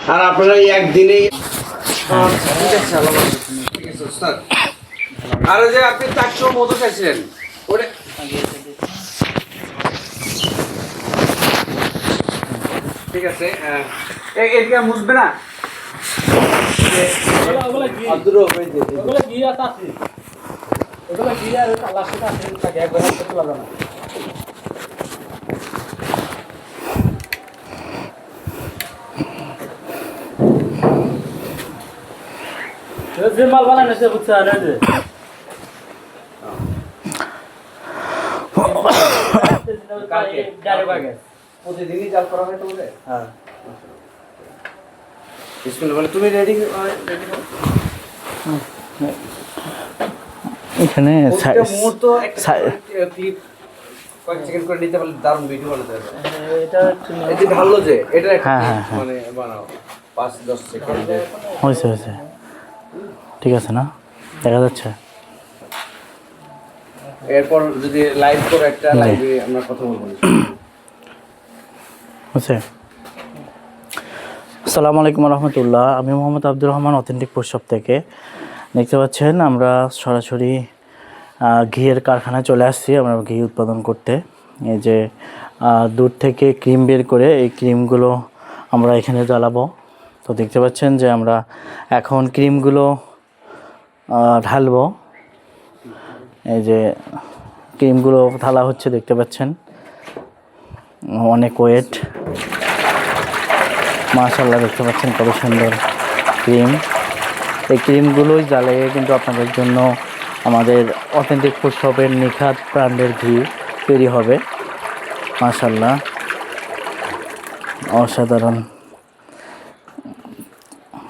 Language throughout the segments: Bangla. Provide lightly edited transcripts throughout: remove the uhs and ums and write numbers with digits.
আর আপনারা এই একদিনেই ঠিক আছে স্যার। আর যে আপনি 400 মতো চাইছিলেন ওটা ঠিক আছে। এটা মুছবে না মাল বানানো বুঝছে প্রতিদিনই জাল করা হয় তো বলে। হ্যাঁ বলে তুমি রেডি এখানে মুহূর্ত ক্লিপ কয়েক সেকেন্ড করে নিতে পারলে দারুণ ভিডিও বানাতে হবে। এটা ঢাললো যে এটা মানে বানাও 5-10 সেকেন্ডে হয়েছে ঠিক আছে না দেখা যাচ্ছে। এরপর যদি লাইভ করে একটা লাইভে আমরা কথা বলবো। হচ্ছে আসসালামু আলাইকুম রহমতুল্লাহ। আমি Mohammad Abdur Rahman, authentic food shop থেকে। দেখতে পাচ্ছেন আমরা সরাসরি ঘিয়ের কারখানায় চলে আসছি আমরা ঘি উৎপাদন করতে। এই যে দুধ থেকে ক্রিম বের করে এই ক্রিমগুলো আমরা এখানে জ্বালাবো। তো দেখতে পাচ্ছেন যে আমরা এখন ক্রিমগুলো ঢালবো। এই যে ক্রিমগুলো ঢালা হচ্ছে, দেখতে পাচ্ছেন অনেক ওয়েট, মাশাআল্লাহ দেখতে পাচ্ছেন কত সুন্দর ক্রিম। এই ক্রিমগুলোই জ্বালিয়ে কিন্তু আপনাদের জন্য আমাদের অথেন্টিক ফুড শপের নিখাত ব্র্যান্ডের ঘি তৈরি হবে। মাশাআল্লাহ অসাধারণ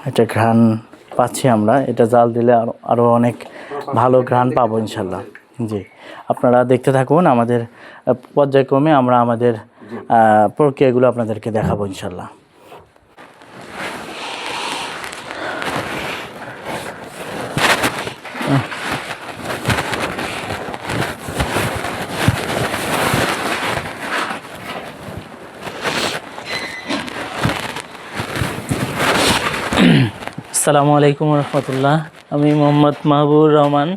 এটা ঘ্রাণ পাচ্ছি আমরা। এটা জাল দিলে আরও অনেক ভালো ঘ্রাণ পাবো ইনশাল্লাহ। জি, আপনারা দেখতে থাকুন। আমাদের পর্যায়ক্রমে আমরা আমাদের প্রক্রিয়াগুলো আপনাদেরকে দেখাবো ইনশাল্লাহ। আসসালামু আলাইকুম রহমতুল্লাহ। আমি মোহাম্মদ মাহবুবুর রহমান।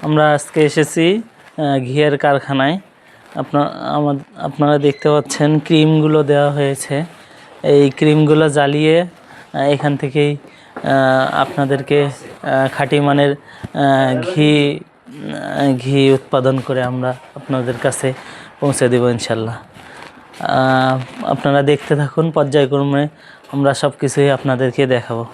আমরা আজকে এসেছি ঘিয়ের কারখানায়। আপনারা দেখতে পাচ্ছেন ক্রিমগুলো দেওয়া হয়েছে। এই ক্রিমগুলো জ্বালিয়ে এখান থেকেই আপনাদেরকে খাঁটি মানের ঘি উৎপাদন করে আমরা আপনাদের কাছে পৌঁছে দেব ইনশাল্লাহ। আপনারা দেখতে থাকুন, পর্যায়ক্রমে আমরা সব কিছুই আপনাদেরকে দেখাবো।